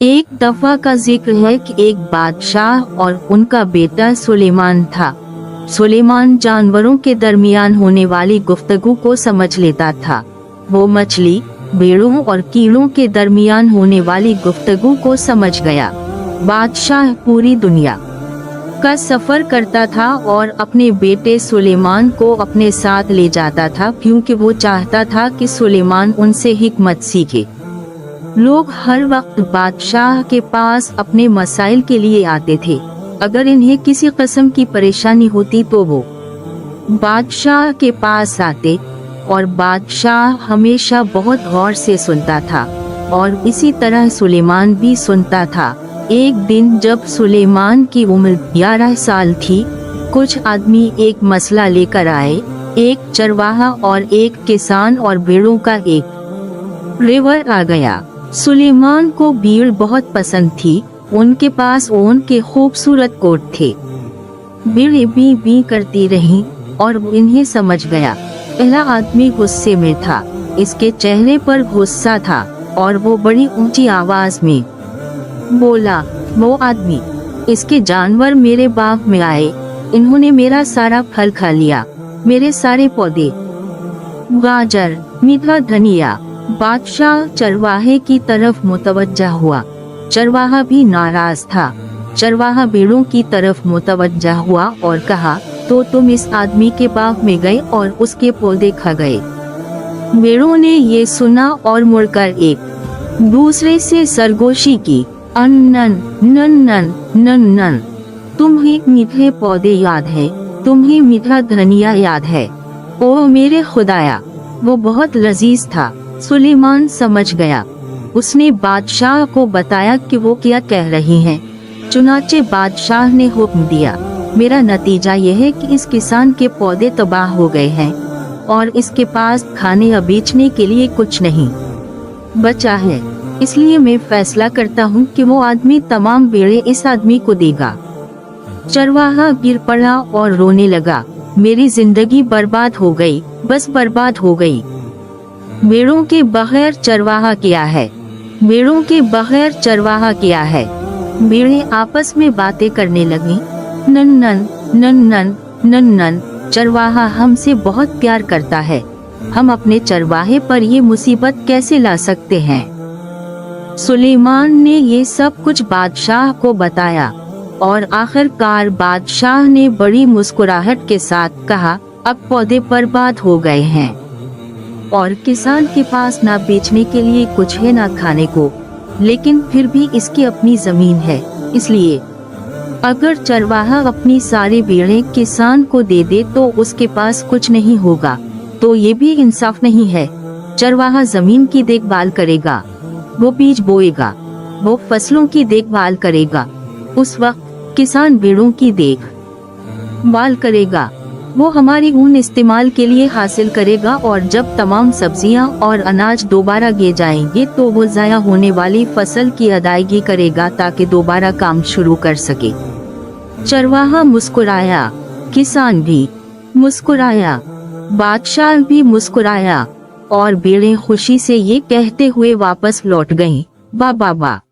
एक दफा का जिक्र है कि एक बादशाह और उनका बेटा सुलेमान था। सुलेमान जानवरों के दरमियान होने वाली गुफ्तगू को समझ लेता था। वो मछली, भेड़ों और कीड़ों के दरमियान होने वाली गुफ्तगू को समझ गया। बादशाह पूरी दुनिया का सफर करता था और अपने बेटे सुलेमान को अपने साथ ले जाता था, क्योंकि वो चाहता था कि सुलेमान उनसे हिकमत सीखे। लोग हर वक्त बादशाह के पास अपने मसाइल के लिए आते थे। अगर इन्हें किसी किस्म की परेशानी होती तो वो बादशाह के पास आते और बादशाह हमेशा बहुत गौर से सुनता था और इसी तरह सुलेमान भी सुनता था। एक दिन जब सुलेमान की उम्र 11 साल थी, कुछ आदमी एक मसला लेकर आए। एक चरवाहा और एक किसान और भेड़ों का एक रिवर आ गया। सुलेमान को भीड़ बहुत पसंद थी। उनके पास ऊन के खूबसूरत कोट थे। भीड़ बी बी करती रही और वो इन्हें समझ गया। पहला आदमी गुस्से में था। इसके चेहरे पर गुस्सा था और वो बड़ी ऊंची आवाज में बोला, वो आदमी, इसके जानवर मेरे बाग में आए। इन्होंने मेरा सारा फल खा लिया, मेरे सारे पौधे, गाजर, मीठा धनिया। बादशाह चरवाहे की तरफ मुतवज्जा हुआ। चरवाहा भी नाराज था। चरवाहा भेड़ों की तरफ मुतवज्जा हुआ और कहा, तो तुम इस आदमी के बाग में गए और उसके पौधे खा गए। भेड़ों ने ये सुना और मुड़कर एक दूसरे से सरगोशी की, अनन नन्नन नन्नन, तुम्हें मीठे पौधे याद है, तुम्हें मीठा धनिया याद है। ओ मेरे खुदाया, वो बहुत लजीज था। सुलेमान समझ गया। उसने बादशाह को बताया कि वो क्या कह रही हैं। चुनाचे बादशाह ने हुक्म दिया, मेरा नतीजा यह है कि इस किसान के पौधे तबाह हो गए हैं और इसके पास खाने या बेचने के लिए कुछ नहीं बचा है। इसलिए मैं फैसला करता हूँ कि वो आदमी तमाम भेड़ें इस आदमी को देगा। चरवाहा गिर पड़ा और रोने लगा, मेरी जिंदगी बर्बाद हो गई, बस बर्बाद हो गई। भेड़ों के बगैर चरवाहा क्या है, भेड़ों के बगैर चरवाहा क्या है। भेड़ें आपस में बातें करने लगी, नन्नन नन्नन नन्नन, चरवाहा हमसे बहुत प्यार करता है, हम अपने चरवाहे पर ये मुसीबत कैसे ला सकते हैं। सुलेमान ने ये सब कुछ बादशाह को बताया और आखिरकार बादशाह ने बड़ी मुस्कुराहट के साथ कहा, अब पौधे बर्बाद हो गए हैं और किसान के पास ना बेचने के लिए कुछ है ना खाने को, लेकिन फिर भी इसकी अपनी जमीन है। इसलिए अगर चरवाहा अपनी सारी भेड़ें किसान को दे दे तो उसके पास कुछ नहीं होगा, तो ये भी इंसाफ नहीं है। चरवाहा जमीन की देखभाल करेगा, वो बीज बोएगा, वो फसलों की देखभाल करेगा। उस वक्त किसान भेड़ों की देखभाल करेगा। वो हमारी ऊन इस्तेमाल के लिए हासिल करेगा और जब तमाम सब्जियां और अनाज दोबारा गे जाएंगे तो वो ज़ाया होने वाली फसल की अदायगी करेगा ताकि दोबारा काम शुरू कर सके। चरवाहा मुस्कुराया, किसान भी मुस्कुराया, बादशाह भी मुस्कुराया और भेड़ें खुशी से ये कहते हुए वापस लौट गईं, वाह वाह वाह।